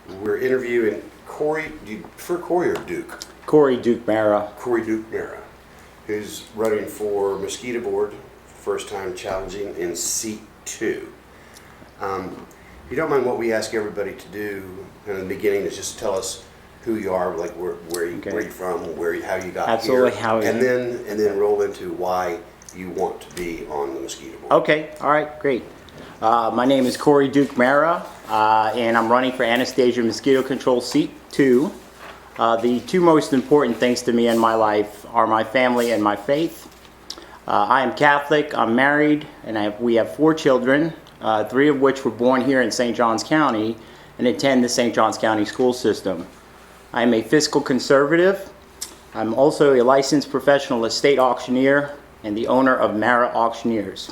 We're interviewing Cory. Do you prefer Cory or Duke? Cory Duke Mara. Cory Duke Mara, who's running for Mosquito Board, first time challenging in seat 2. If you don't mind, what we ask everybody to do in the beginning is just tell us who you are, like where you're from, how you got Absolutely, here, and then roll into why you want to be on the Mosquito Board. Okay, all right, great. My name is Cory Duke Mara, and I'm running for Anastasia Mosquito Control Seat 2. The two most important things to me in my life are my family and my faith. I am Catholic, I'm married, and we have 4 children, 3 of which were born here in St. Johns County and attend the St. Johns County school system. I am a fiscal conservative. I'm also a licensed professional estate auctioneer and the owner of Mara Auctioneers.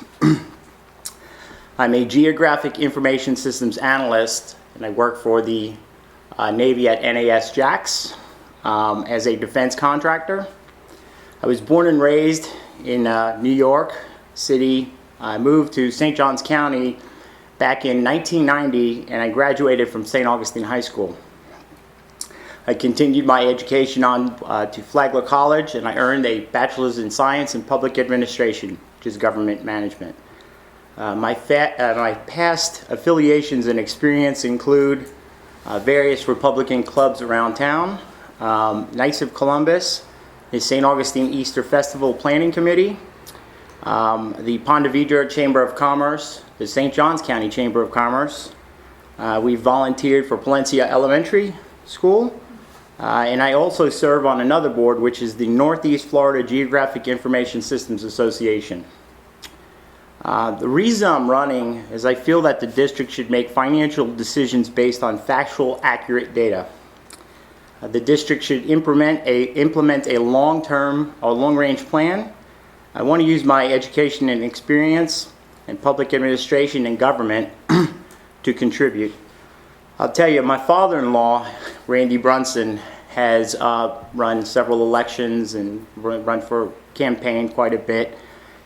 I'm a geographic information systems analyst, and I work for the Navy at NAS JAX as a defense contractor. I was born and raised in New York City. I moved to St. Johns County back in 1990, and I graduated from St. Augustine High School. I continued my education on to Flagler College, and I earned a bachelor's in science and public administration, which is government management. My past affiliations and experience include various Republican clubs around town, Knights of Columbus, the St. Augustine Easter Festival Planning Committee, the Ponte Vedra Chamber of Commerce, the St. Johns County Chamber of Commerce. We volunteered for Palencia Elementary School, and I also serve on another board, which is the Northeast Florida Geographic Information Systems Association. The reason I'm running is I feel that the district should make financial decisions based on factual, accurate data. The district should implement a long-term or long-range plan. I want to use my education and experience in public administration and government to contribute. I'll tell you, my father-in-law, Randy Brunson, has run several elections and run for campaign quite a bit,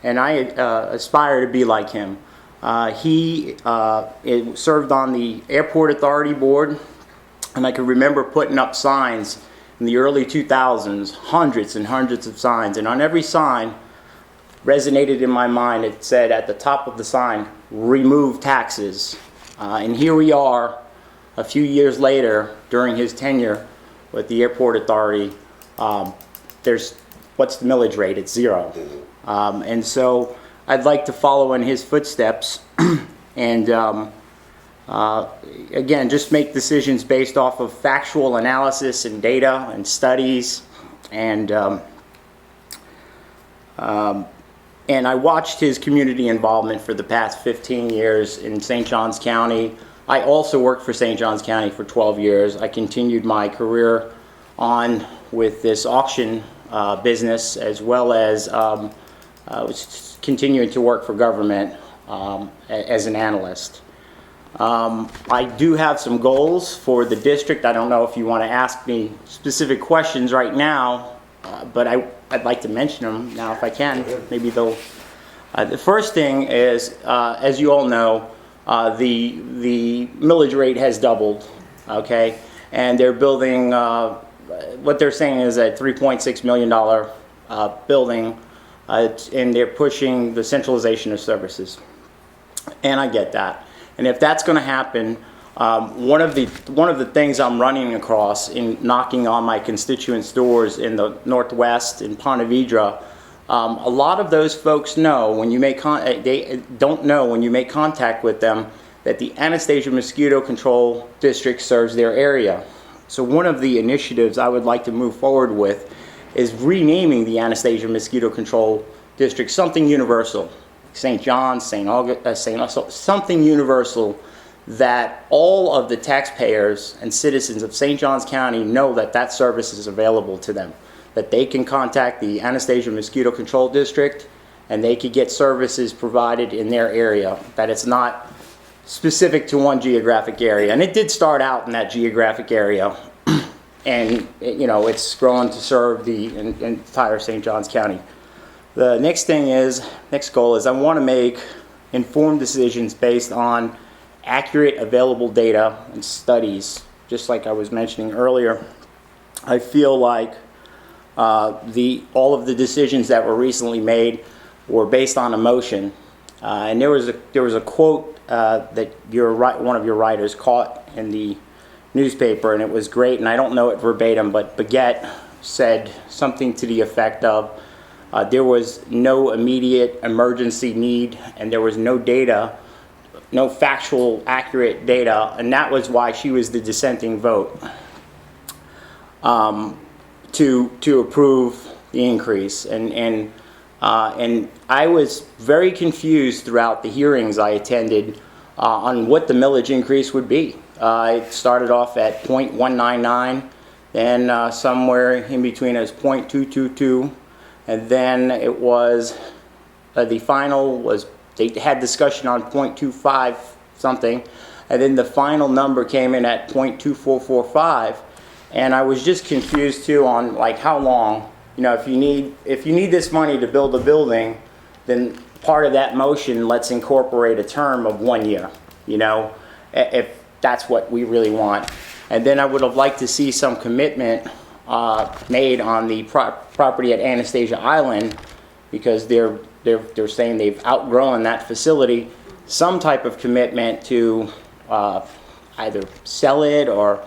and I aspire to be like him. He served on the Airport Authority Board, and I can remember putting up signs in the early 2000s, hundreds and hundreds of signs, and on every sign resonated in my mind. It said at the top of the sign, "Remove taxes." And here we are a few years later during his tenure with the Airport Authority. What's the millage rate? It's 0. And so I'd like to follow in his footsteps and again, just make decisions based off of factual analysis and data and studies. And I watched his community involvement for the past 15 years in St. Johns County. I also worked for St. Johns County for 12 years. I continued my career on with this auction business, as well as was continuing to work for government as an analyst. I do have some goals for the district. I don't know if you want to ask me specific questions right now, but I'd like to mention them now if I can. Maybe they'll. The first thing is, as you all know, the millage rate has doubled, okay? And they're building, what they're saying is a $3.6 million building, and they're pushing the centralization of services. And I get that. And if that's going to happen, one of the things I'm running across in knocking on my constituents' doors in the Northwest, in Ponte Vedra, a lot of those folks know when you make they don't know when you make contact with them that the Anastasia Mosquito Control District serves their area. So one of the initiatives I would like to move forward with is renaming the Anastasia Mosquito Control District something universal. St. John's, St. Augustine, something universal that all of the taxpayers and citizens of St. Johns County know that that service is available to them, that they can contact the Anastasia Mosquito Control District and they could get services provided in their area, that it's not specific to one geographic area. And it did start out in that geographic area, and it's grown to serve the entire St. Johns County. The next goal is I want to make informed decisions based on accurate available data and studies just like I was mentioning earlier, I feel like all of the decisions that were recently made were based on emotion. And there was a quote that one of your writers caught in the newspaper, and it was great, and I don't know it verbatim, but Baguette said something to the effect of, there was no immediate emergency need, and there was no data, no factual, accurate data, and that was why she was the dissenting vote to approve the increase. And I was very confused throughout the hearings I attended on what the millage increase would be. It started off at 0.199, then somewhere in between it was 0.222, and then it was, the final was, they had discussion on 0.25 something, and then the final number came in at 0.2445, and I was just confused too on like how long, you know, if you need this money to build a building, then part of that motion, let's incorporate a term of 1 year, you know, if that's what we really want. And then I would have liked to see some commitment made on the property at Anastasia Island, because they're saying they've outgrown that facility. Some type of commitment to either sell it or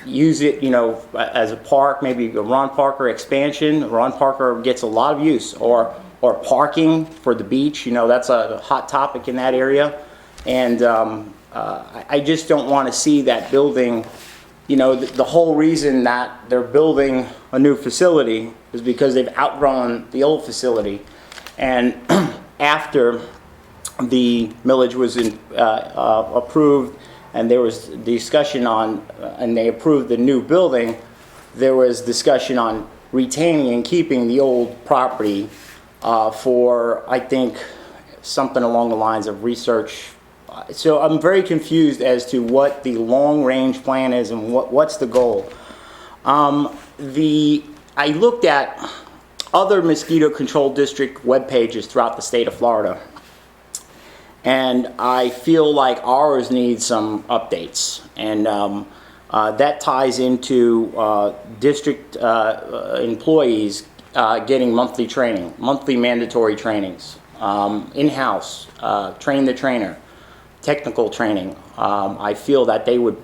use it, you know, as a park, maybe a Ron Parker expansion. Ron Parker gets a lot of use, or parking for the beach. You know, that's a hot topic in that area, and I just don't want to see that building. You know, the whole reason that they're building a new facility is because they've outgrown the old facility. And after the millage was approved and there was discussion on, and they approved the new building, there was discussion on retaining and keeping the old property for, I think, something along the lines of research. So I'm very confused as to what the long-range plan is and what's the goal. I looked at other mosquito control district web pages throughout the state of Florida, and I feel like ours needs some updates, and that ties into district employees getting monthly training, monthly mandatory trainings, in-house, train the trainer, technical training. I feel that the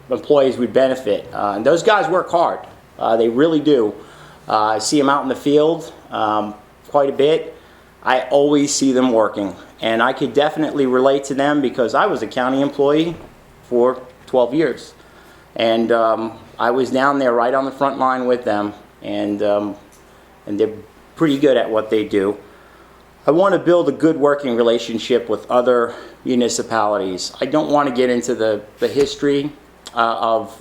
employees would benefit. And those guys work hard. They really do. I see them out in the field quite a bit. I always see them working. And I could definitely relate to them because I was a county employee for 12 years. And I was down there right on the front line with them. And they're pretty good at what they do. I want to build a good working relationship with other municipalities. I don't want to get into the history of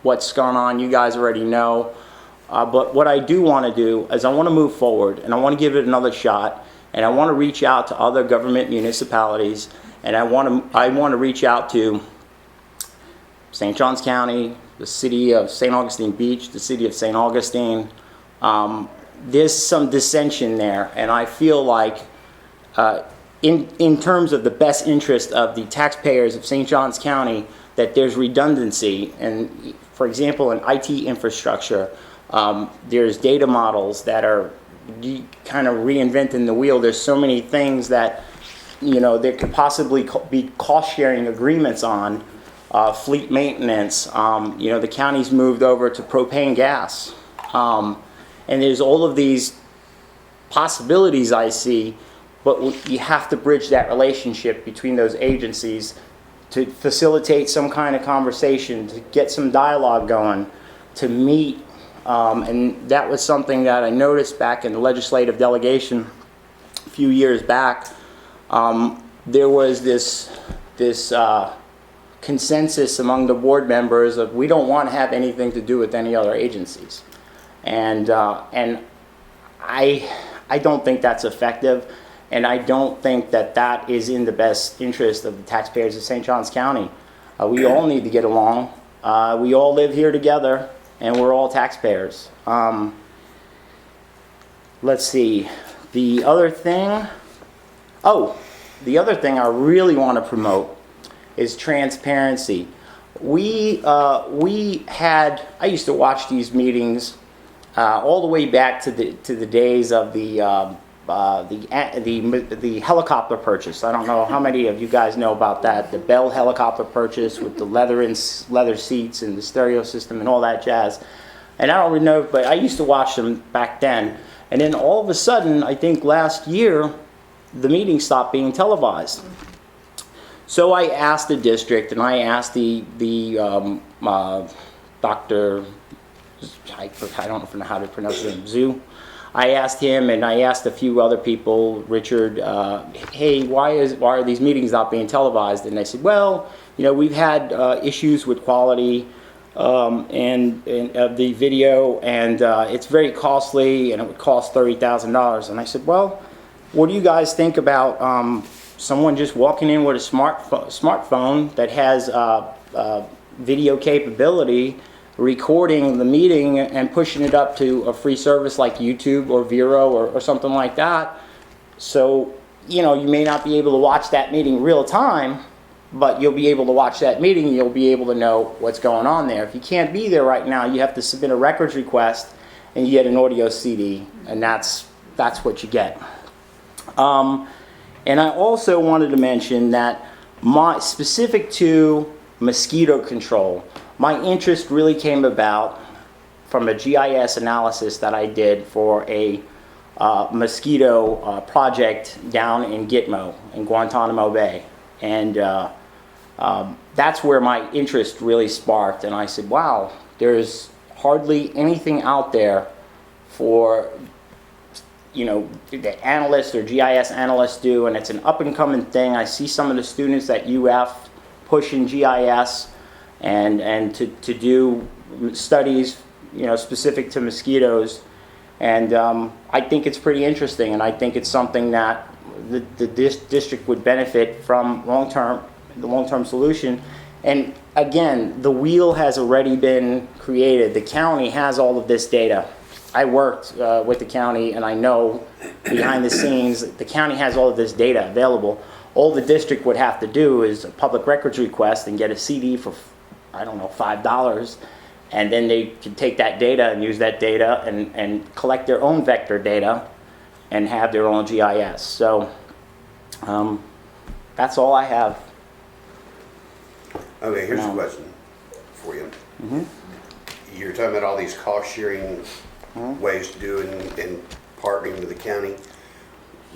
what's going on. You guys already know. But what I do want to do is I want to move forward, and I want to give it another shot, and I want to reach out to other government municipalities, and I want to reach out to St. Johns County, the city of St. Augustine Beach, the city of St. Augustine. There's some dissension there, and I feel like in terms of the best interest of the taxpayers of St. Johns County, that there's redundancy. And for example, in IT infrastructure, there's data models that are kind of reinventing the wheel. There's so many things that, you know, there could possibly be cost-sharing agreements on, fleet maintenance. You know, the county's moved over to propane gas. And there's all of these possibilities I see, but you have to bridge that relationship between those agencies to facilitate some kind of conversation, to get some dialogue going, to meet. And that was something that I noticed back in the legislative delegation a few years back. There was this consensus among the board members of we don't want to have anything to do with any other agencies. And I don't think that's effective, and I don't think that that is in the best interest of the taxpayers of St. Johns County. We all need to get along. We all live here together, and we're all taxpayers. Let's see. The other thing I really want to promote is transparency. we had, I used to watch these meetings all the way back to the days of the helicopter purchase. I don't know how many of you guys know about that. The Bell helicopter purchase with the leather seats and the stereo system and all that jazz. And I don't really know, but I used to watch them back then. And then all of a sudden, I think last year, the meeting stopped being televised. So I asked the district, and I asked the Dr. I don't know how to pronounce his name, Zhu. I asked him, and I asked a few other people, Richard, hey, why are these meetings not being televised? And they said, well, we've had issues with quality and of the video, and it's very costly, and it would cost $30,000. And I said, well, what do you guys think about someone just walking in with a smartphone that has video capability, recording the meeting and pushing it up to a free service like YouTube or Vero or something like that? So, you may not be able to watch that meeting real time, but you'll be able to watch that meeting, you'll be able to know what's going on there. If you can't be there right now, you have to submit a records request and you get an audio CD, and that's what you get. And I also wanted to mention that specific to mosquito control, my interest really came about from a GIS analysis that I did for a mosquito project down in Gitmo, in Guantanamo Bay. And that's where my interest really sparked. And I said, wow, there's hardly anything out there for the analysts or GIS analysts do, and it's an up-and-coming thing. I see some of the students at UF pushing GIS and to do studies, specific to mosquitoes, and I think it's pretty interesting, and I think it's something that the district would benefit from the long-term solution. And again, the wheel has already been created. The county has all of this data. I worked with the county, and I know behind the scenes, the county has all of this data available. All the district would have to do is a public records request and get a CD for, I don't know, $5, and then they can take that data and use that data and collect their own vector data and have their own GIS. So that's all I have. Okay, here's a question for you. Mm-hmm. You're talking about all these cost-sharing ways to do it and partnering with the county.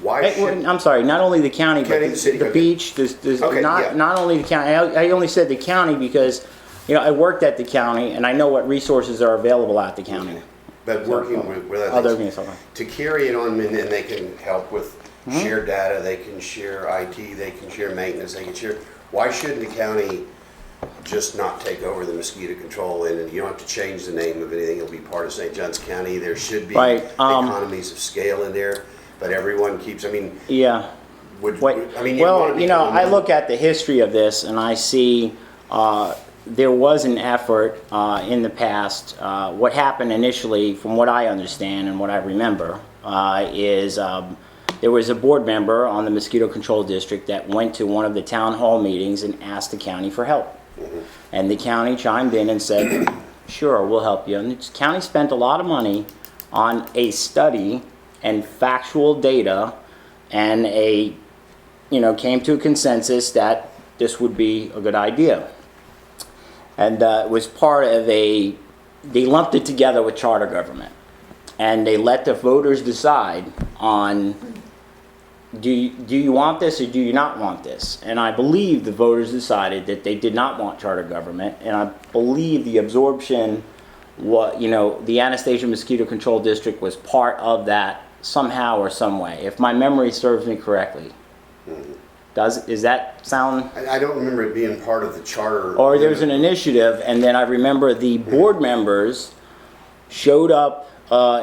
Why should... I'm sorry, not only the county, County, but the city, the okay. beach. Okay, yeah. Not only the county. I only said the county because, I worked at the county, and I know what resources are available at the county. But working with other things, to carry it on, and then they can help with share data, they can share IT, they can share maintenance, they can share... Why shouldn't the county just not take over the mosquito control, and you don't have to change the name of anything, it'll be part of St. Johns County? There should be economies of scale in there, but everyone keeps, Yeah. I look at the history of this, and I see there was an effort in the past. What happened initially, from what I understand and what I remember, is there was a board member on the mosquito control district that went to one of the town hall meetings and asked the county for help. And the county chimed in and said, sure, we'll help you. And the county spent a lot of money on a study and factual data, and came to a consensus that this would be a good idea. And it was part of they lumped it together with charter government. And they let the voters decide on, do you want this or do you not want this? And I believe the voters decided that they did not want charter government, and I believe the absorption, the Anastasia Mosquito Control District was part of that somehow or some way, if my memory serves me correctly. Does that sound? I don't remember it being part of the charter. Or there's an initiative, and then I remember the board members showed up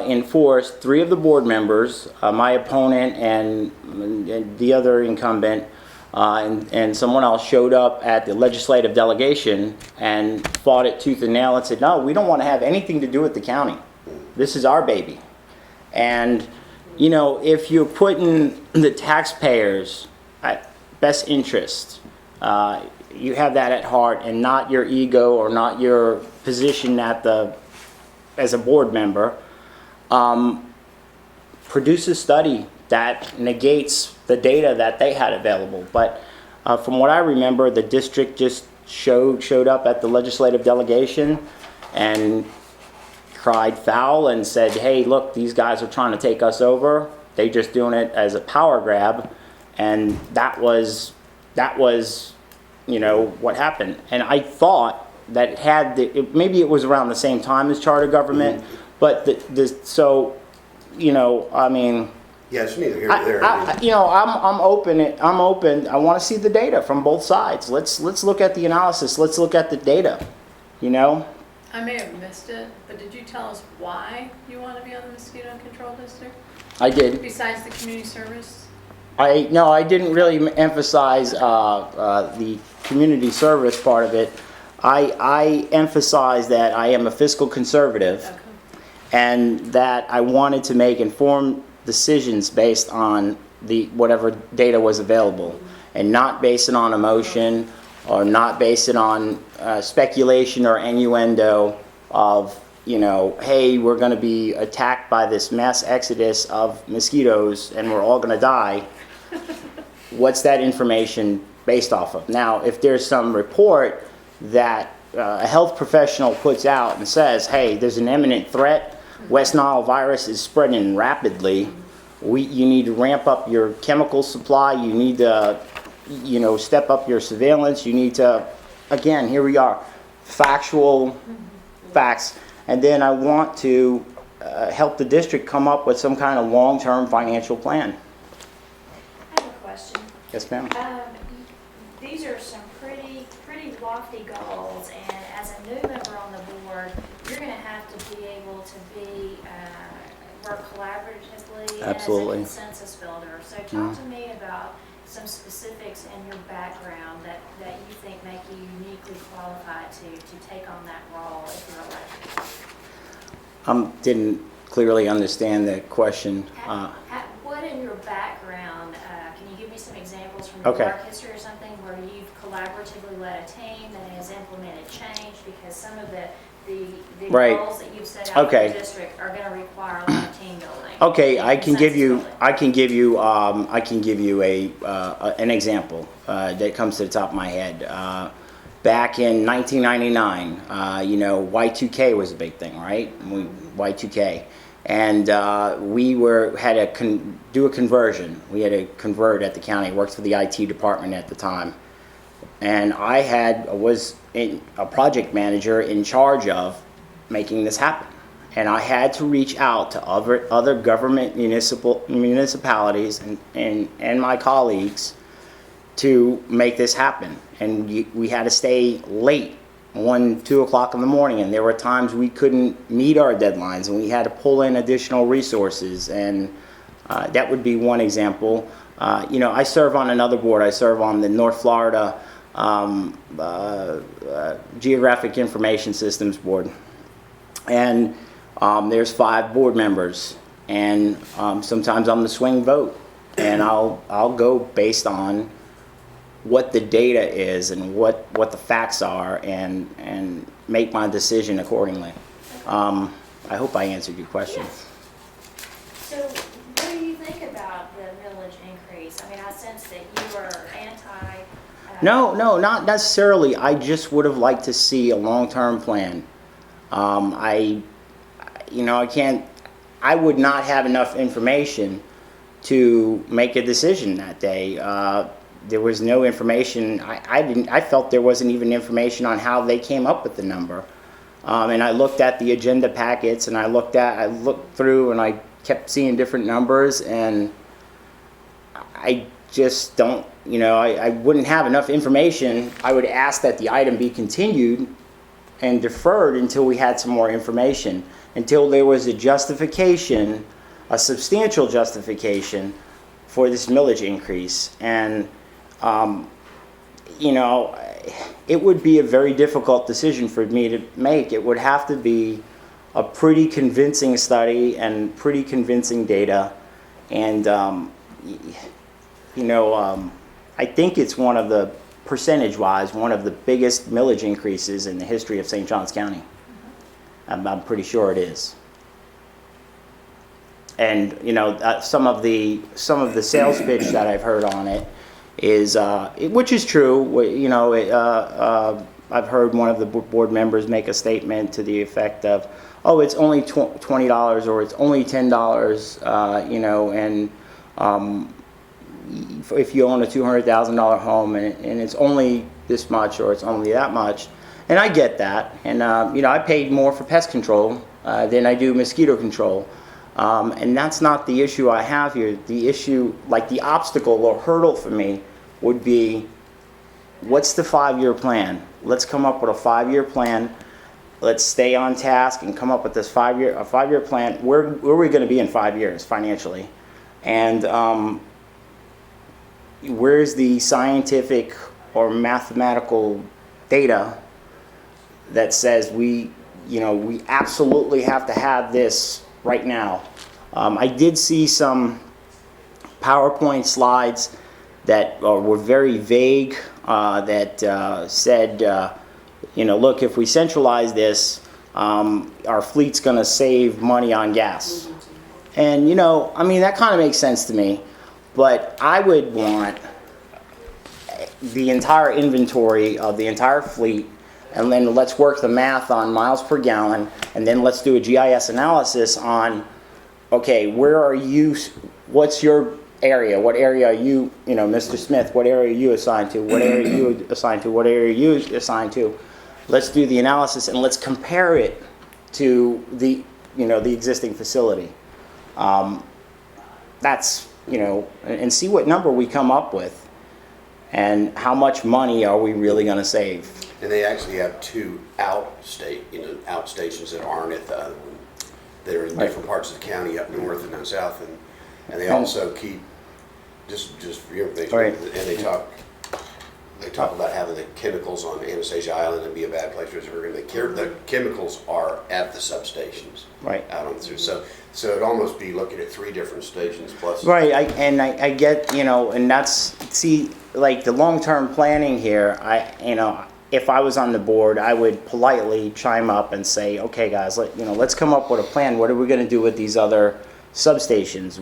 in force. 3 of the board members, my opponent and the other incumbent, and someone else showed up at the legislative delegation and fought it tooth and nail and said, no, we don't want to have anything to do with the county. This is our baby. And, if you're putting the taxpayers' best interest you have that at heart and not your ego or not your position as a board member, produce a study that negates the data that they had available. But from what I remember, the district just showed up at the legislative delegation and cried foul and said, hey, look, these guys are trying to take us over. They just doing it as a power grab. And that was what happened. And I thought that maybe it was around the same time as charter government, but I mean, Yeah, it's neither here nor there. I'm open. I want to see the data from both sides. Let's look at the analysis. Let's look at the data. I may have missed it, but did you tell us why you want to be on the mosquito control district? I did. Besides the community service? I didn't really emphasize the community service part of it. I emphasized that I am a fiscal conservative, Okay. and that I wanted to make informed decisions based on whatever data was available, and not based it on emotion, or not based it on speculation or innuendo of, hey, we're going to be attacked by this mass exodus of mosquitoes and we're all going to die. What's that information based off of? Now, if there's some report that a health professional puts out and says, hey, there's an imminent threat, West Nile virus is spreading rapidly, you need to ramp up your chemical supply, you need to step up your surveillance, you need to, again, here we are, factual facts. And then I want to help the district come up with some kind of long-term financial plan. I have a question. Yes, ma'am. These are some pretty lofty goals, and as a new member on the board, you're going to have to be able to work collaboratively Absolutely. and as a consensus builder. So talk to me about some specifics in your background that you think make you uniquely qualified to take on that role if you're elected. Didn't clearly understand the question. What in your background, can you give me some examples from your Okay. work history or something where you've collaboratively led a team that has implemented change? Because some of the Right. goals that you've set out Okay. for the district are going to require a lot of team building. Okay, and I can give you an example that comes to the top of my head. Back in 1999, Y2K was a big thing, right? Y2K, and we had to do a conversion. We had to convert at the county. Worked for the IT department at the time, and I was a project manager in charge of making this happen. And I had to reach out to other government municipalities and my colleagues to make this happen. And we had to stay late, 1, 2 o'clock in the morning, and there were times we couldn't meet our deadlines, and we had to pull in additional resources. And that would be one example. I serve on another board. I serve on the North Florida Geographic Information Systems Board. And there's 5 board members, and sometimes I'm the swing vote, and I'll go based on what the data is and what the facts are, and make my decision accordingly. I hope I answered your question. Yes. So what do you think about the millage increase? I mean, I sense that you are anti. No, not necessarily. I just would have liked to see a long-term plan. I would not have enough information to make a decision that day. There was no information. I felt there wasn't even information on how they came up with the number. And I looked at the agenda packets, and I looked through, and I kept seeing different numbers, and I just don't, I wouldn't have enough information. I would ask that the item be continued and deferred until we had some more information, until there was a justification, a substantial justification for this millage increase. And, it would be a very difficult decision for me to make. It would have to be a pretty convincing study and pretty convincing data. And, I think it's one of the percentage-wise, one of the biggest millage increases in the history of St. Johns County. I'm pretty sure it is. And you know, some of the sales pitch that I've heard on it is, which is true. You know, I've heard one of the board members make a statement to the effect of, "Oh, it's only $20 or it's only $10." You know, and if you own a $200,000 home and it's only this much or it's only that much, and I get that. And you know, I paid more for pest control than I do mosquito control. And that's not the issue I have here. The issue, like the obstacle or hurdle for me, would be, what's the 5-year plan? Let's come up with a 5-year plan. Let's stay on task and come up with this 5-year plan. Where are we going to be in 5 years financially? And where's the scientific or mathematical data that says we absolutely have to have this right now? I did see some PowerPoint slides that were very vague, that said, you know, look, if we centralize this, our fleet's going to save money on gas. And, you know, I mean, that kind of makes sense to me, but I would want the entire inventory of the entire fleet, and then let's work the math on miles per gallon, and then let's do a GIS analysis on, okay, where are you, what's your area, what area are you, you know, Mr. Smith, what area are you assigned to, what area are you assigned to, what area are you assigned to? Let's do the analysis and let's compare it to the, you know, the existing facility. That's, you know, and see what number we come up with and how much money are we really going to save. And they actually have 2 outstations that aren't at the other one. They're in different parts of the county, up north and down south, and they also keep, just for your information, Right. and they talk about having the chemicals on Anastasia Island and be a bad place for the chemicals are at the substations. Right. Out on through. So it'd almost be looking at 3 different stations plus. Right, I get, you know, and that's, see, like the long-term planning here, you know, if I was on the board, I would politely chime up and say, okay, guys, let's come up with a plan. What are we going to do with these other substations?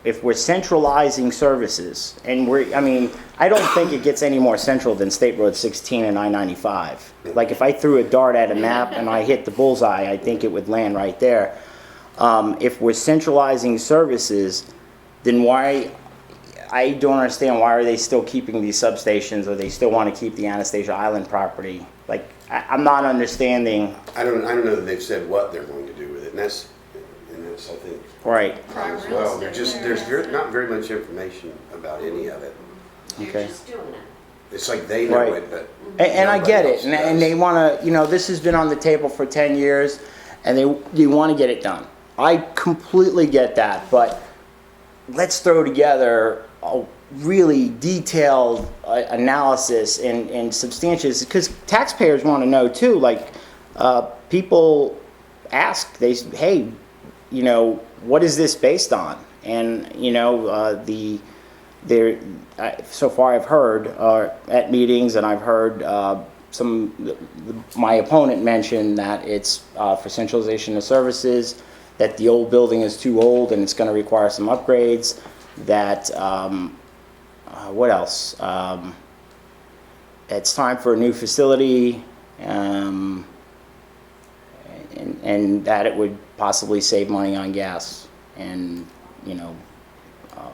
If we're centralizing services, and I don't think it gets any more central than State Road 16 and I-95. Like if I threw a dart at a map and I hit the bullseye, I think it would land right there. If we're centralizing services, then I don't understand, why are they still keeping these substations, or they still want to keep the Anastasia Island property? Like, I'm not understanding. I don't know that they've said what they're going to do with it, and that's I think. Right. Prime real Well, estate. there's not very much information about any of it. You're Okay. just doing it. It's like they know Right. it, but. And I get nobody it, else and does. they want to, you know, this has been on the table for 10 years, and they want to get it done. I completely get that, but let's throw together a really detailed analysis and substantiation, because taxpayers want to know too. Like, people ask, hey, you know, what is this based on? And you know, so far I've heard at meetings, and I've heard my opponent mention that it's for centralization of services, that the old building is too old and it's going to require some upgrades, that what else? It's time for a new facility, and that it would possibly save money on gas and, you know,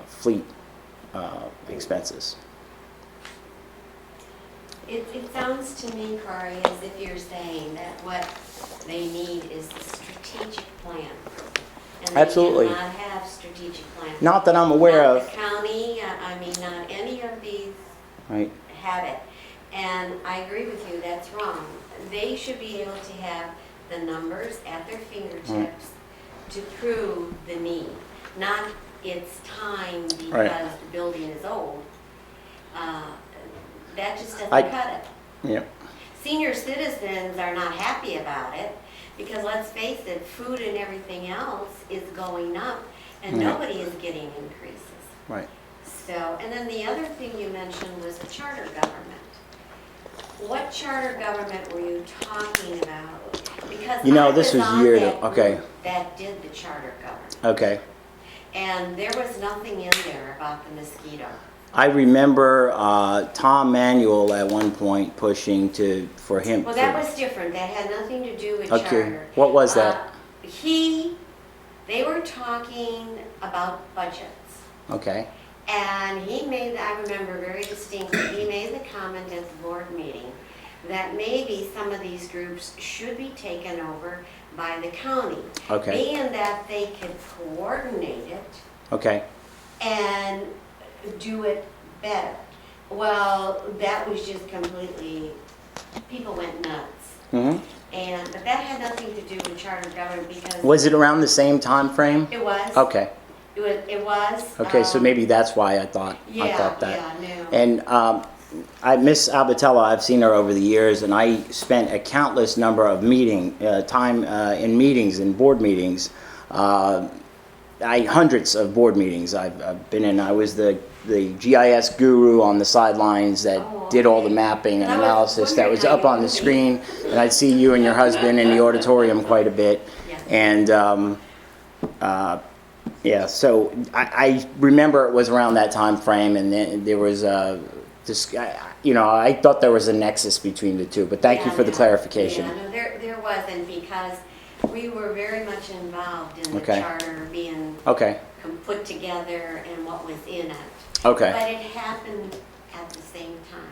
fleet expenses. It sounds to me, Cory, as if you're saying that what they need is a strategic plan. And Absolutely. They do not have strategic plans. Not that I'm aware Not of. the county, not any of these Right. have it. And I agree with you, that's wrong. They should be able to have the numbers at their fingertips to prove the need, not it's time because Right. the building is old. That just doesn't I- cut it. Yeah. Senior citizens are not happy about it because, let's face it, food and everything else is going up and Yeah. nobody is getting increases. Right. So, and then the other thing you mentioned was the charter government. what charter government were you talking about? Because You know, I this was on years that ago. Okay. group that did the charter government. Okay. And there was nothing in there about the mosquito. I remember Tom Manuel at one point pushing for him. Well, that was different. That had nothing to do with Okay. charter. What was that? They were talking about budgets. Okay. And I remember very distinctly, he made the comment at the board meeting that maybe some of these groups should be taken over by the county. Okay. Being that they could coordinate it Okay. and do it better. Well, that was just completely, people went nuts. Hmm. But that had nothing to do with charter government because Was it around the same time frame? it was. Okay. It was. Okay. So maybe that's why I thought that. Yeah, no. And I Miss Albatella, I've seen her over the years, and I spent a countless number of time in meetings, in board meetings. Hundreds of board meetings I've been in. I was the GIS guru on the sidelines that did all the mapping and I was analysis that was wondering up how on you the would be. screen, and I'd see you and your husband in the auditorium quite a bit. Yeah. And yeah, so I remember it was around that time frame, and then there was I thought there was a nexus between the two, but thank you for the clarification. Yeah, no, there wasn't because we were very much involved in the Okay. charter being Okay, put together and what was in it. okay, But it happened at the same time.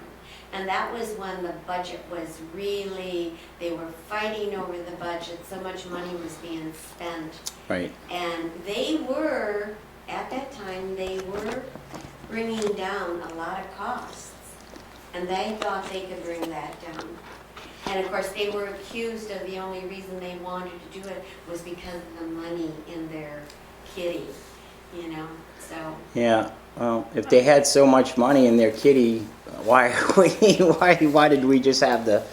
And that was when the budget was really, they were fighting over the budget, so much money was being spent. right, And they were, at that time, they were bringing down a lot of costs. And they thought they could bring that down. And of course, they were accused of the only reason they wanted to do it was because of the money in their kitty, so. yeah. Well, if they had so much money in their kitty, why did we just have the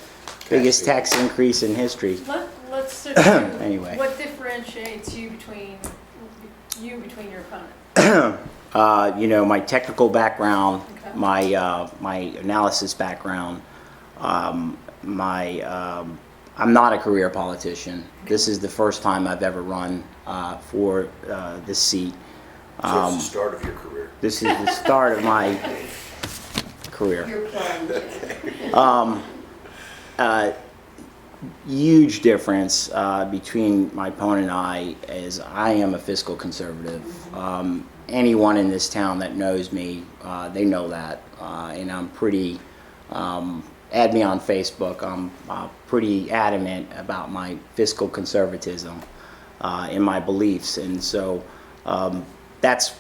biggest tax increase in history? Let's sit through Anyway. what differentiates you between your opponent. My technical background, Okay. my analysis background, I'm not a career politician. This is the first time I've ever run for this seat. So it's the start of your career. This is the start of my career. You're playing. Huge difference between my opponent and I is I am a fiscal conservative. Anyone in this town that knows me, they know that. And I'm pretty, add me on Facebook, I'm pretty adamant about my fiscal conservatism in my beliefs. And so that's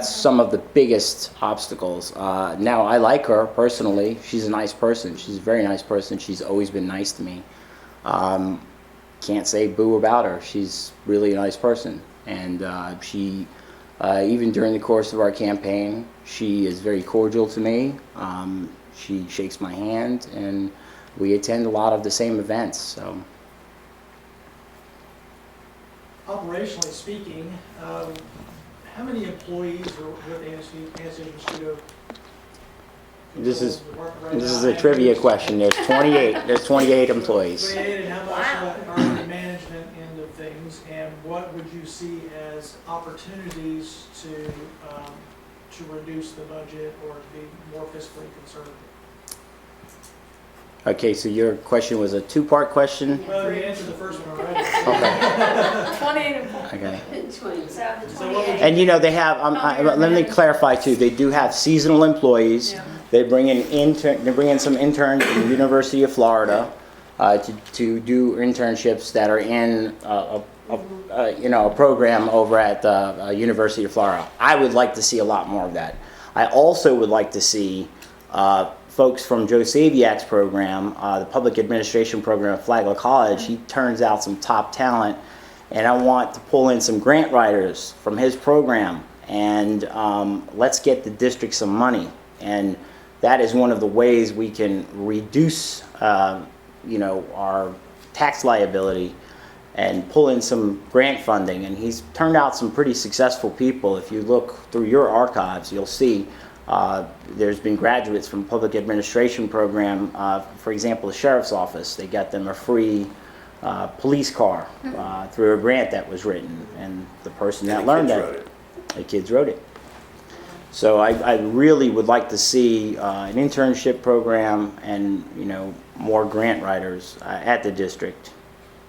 some of the biggest obstacles. Now, I like her personally. She's a nice person. She's a very nice person. She's always been nice to me. Can't say boo about her. She's really a nice person. And she, even during the course of our campaign, she is very cordial to me. She shakes my hand, and we attend a lot of the same events. So. Operationally speaking, how many employees are with Anastasia Mosquito? This is Right This is now? a trivia question. There's 28. There's 28 employees. 28, and how much are on the management end of things, and what would you see as opportunities to reduce the budget or to be more fiscally conservative? Okay, so your question was a two-part question. Well, you answered the first one already. Okay. 28 employees. Okay. So the So what would 28. And they have. Let me clarify too. They do have seasonal employees. Yeah. They bring in some interns from the University of Florida to do internships that are in a program over at the University of Florida. I would like to see a lot more of that. I also would like to see folks from Joe Saviak's program, the public administration program at Flagler College. He turns out some top talent, and I want to pull in some grant writers from his program, and let's get the district some money. And that is one of the ways we can reduce, our tax liability and pull in some grant funding. And he's turned out some pretty successful people. If you look through your archives, you'll see There's been graduates from public administration program, for example, the sheriff's office. They got them a free police car through a grant that was written, and the person that learned that, the kids wrote it. So I really would like to see an internship program and, you know, more grant writers at the district.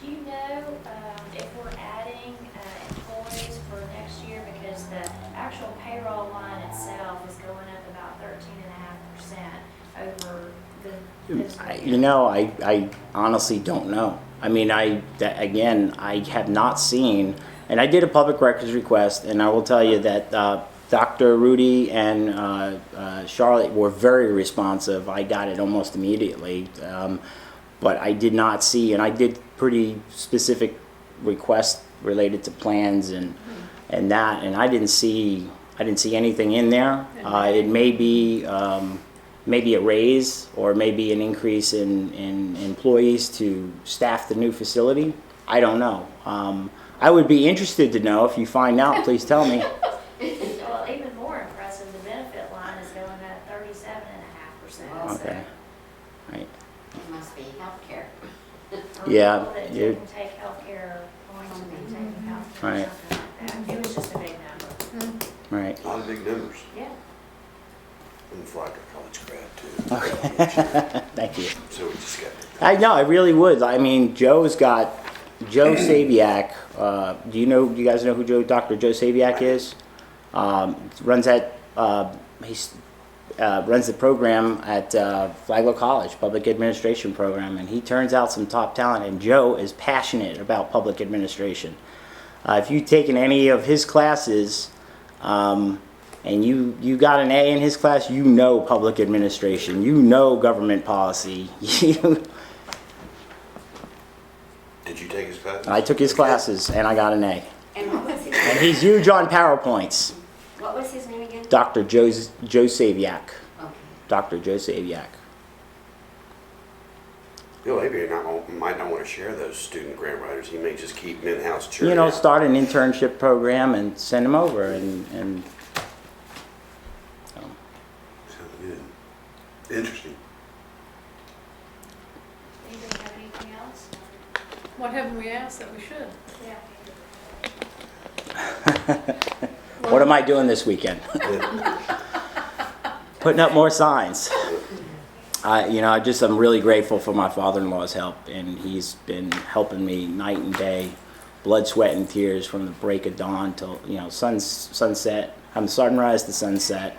Do you know if we're adding employees for next year? Because the actual payroll line itself is going up about 13.5% over the. You know, I honestly don't know. I mean, again, I have not seen, and I did a public records request, and I will tell you that Dr. Rudy and Charlotte were very responsive. I got it almost immediately, but I did not see, and I did pretty specific requests related to plans and that, and I didn't see anything in there. It may be maybe a raise or maybe an increase in employees to staff the new facility. I don't know. I would be interested to know. If you find out, please tell me. Well, even more impressive, the benefit line is going up 37.5%. Okay. Right. It must be healthcare. Or Yeah, people that you- didn't take healthcare are going to be taking healthcare, Right. something like that. It was just a big number. Right. A lot of big numbers. Yeah. I'm like a college grad too. Thank you. So we just got. I know, I really would. I mean, Joe Saviak. Do you guys know who Dr. Joe Saviak is? Runs the program at Flagler College, public administration program, and he turns out some top talent. And Joe is passionate about public administration. If you've taken any of his classes, and you got an A in his class, you know public administration, you know government policy. Did you take his class? I took his classes and I got an A. And what was his, And he's huge on PowerPoints. what was his name again? Dr. Joe Saviak. Okay. Dr. Joe Saviak. Bill Avery might not want to share those student grant writers. He may just keep them in-house churning. You know, out. start an internship program and send them over and Sounds good. Interesting. Anybody have anything else? What haven't we asked that we should? Yeah. what am I doing this weekend? Putting up more signs. I'm really grateful for my father-in-law's help, and he's been helping me night and day, blood, sweat, and tears from the break of dawn till sunset, from sunrise to sunset,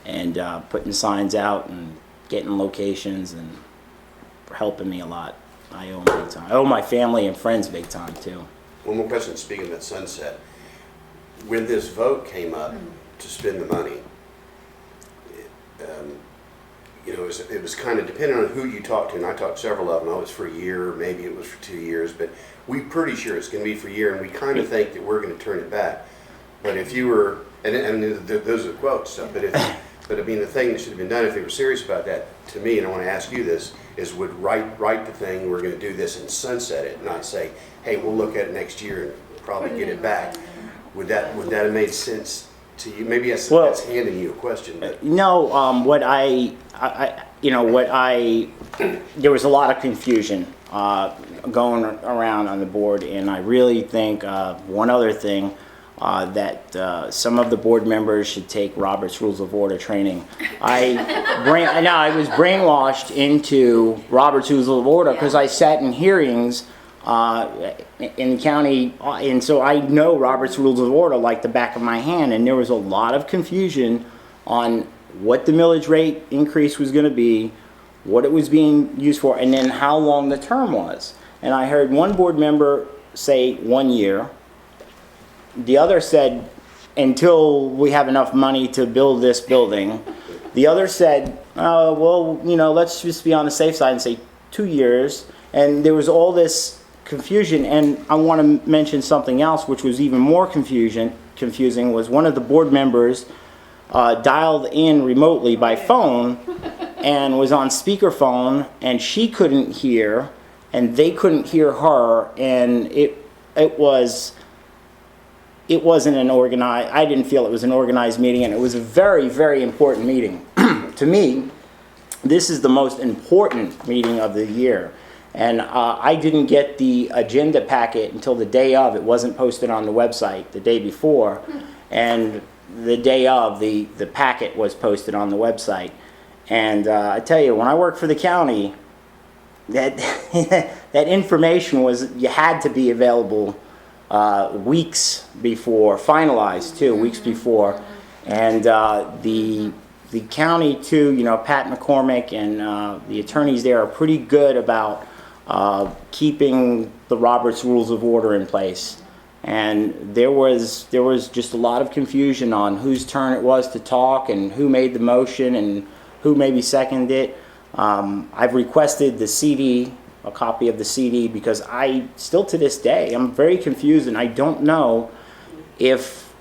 and putting signs out and getting locations and helping me a lot. I owe him big time. I owe my family and friends big time too. One more question, speaking of that sunset. When this vote came up to spend the money, it was kind of depending on who you talked to, and I talked to several of them. I was for a year, maybe it was for 2 years, but we're pretty sure it's going to be for a year, and we kind of think that we're going to turn it back. But if you were, and those are the quotes stuff, but I mean, the thing that should have been done if they were serious about that, to me, and I want to ask you this, is would write the thing, we're going to do this and sunset it, not say, hey, we'll look at it next year and probably get it back. Would that have made sense to you? Maybe that's handing you a question, but No, there was a lot of confusion going around on the board, and I really think one other thing, that some of the board members should take Robert's Rules of Order training. I was brainwashed into Robert's Rules of Order because I sat in hearings in the county, and so I know Robert's Rules of Order like the back of my hand, and there was a lot of confusion on what the millage rate increase was going to be, what it was being used for, and then how long the term was. And I heard one board member say 1 year. The other said, until we have enough money to build this building. The other said, let's just be on the safe side and say 2 years. And there was all this confusion. And I want to mention something else, which was even more confusing, was one of the board members dialed in remotely by phone and was on speakerphone, and she couldn't hear, and they couldn't hear her, and it was it wasn't an organized, I didn't feel it was an organized meeting, and it was a very, very important meeting. To me, this is the most important meeting of the year. And I didn't get the agenda packet until the day of. It wasn't posted on the website the day before. And the day of, the packet was posted on the website. And I tell you, when I worked for the county, that that information was, you had to be available weeks before, finalized too, weeks before. And the county too, you know, Pat McCormick and the attorneys there are pretty good about keeping the Roberts Rules of Order in place. And there was just a lot of confusion on whose turn it was to talk and who made the motion and who maybe seconded it. I've requested the CD, a copy of the CD, because I still to this day, I'm very confused and I don't know if,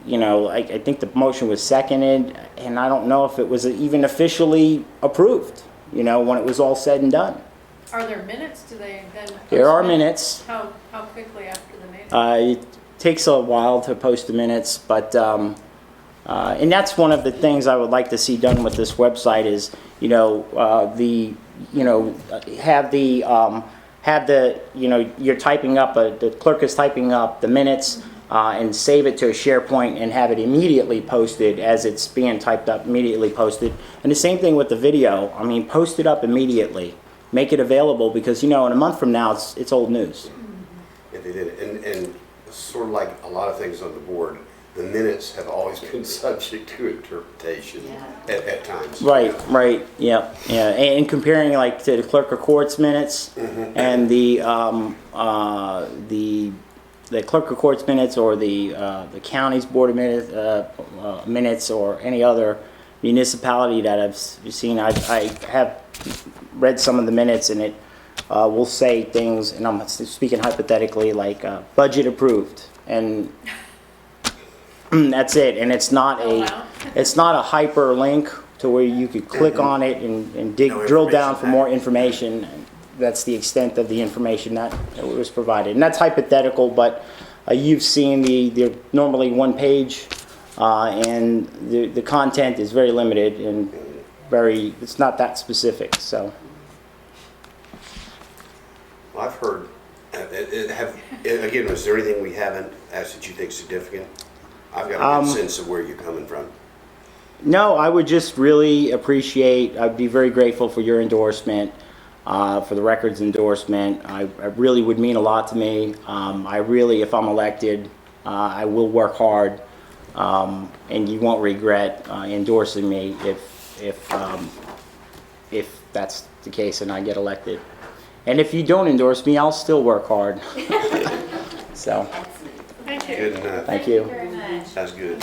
you know, I think the motion was seconded and I don't know if it was even officially approved, you know, when it was all said and done. Are there minutes? Do they then? There are post minutes. How quickly after the meeting? It takes a while to post the minutes, but and that's one of the things I would like to see done with this website is, you know, have the you know, you're typing up the clerk is typing up the minutes and save it to a SharePoint and have it immediately posted as it's being typed up, immediately posted. And the same thing with the video. I mean, post it up immediately. Make it available because, you know, in a month from now, it's old news. Yeah, they did. And sort of like a lot of things on the board, the minutes have always been subject to interpretation at times. Right, yeah. And comparing like to the clerk of court's minutes and the clerk of court's minutes or the county's board of minutes or any other municipality that I've seen, I have read some of the minutes and it will say things, and I'm speaking hypothetically, like budget approved, and that's it. And it's not it's not a hyperlink to where you could click on it and drill down for more information. That's the extent of the information that was provided, and that's hypothetical. But you've seen the normally one page, and the content is very limited and it's not that specific. So. Well, I've heard, again, was there anything we haven't asked that you think is significant? I've got a good sense of where you're coming from. No, I would just really appreciate, I'd be very grateful for your endorsement, for the records endorsement. I really would mean a lot to me. I really, if I'm elected, I will work hard, and you won't regret endorsing me if that's the case and I get elected. And if you don't endorse me, I'll still work hard. So, Thank you. Good enough. thank you. Very much. That's good.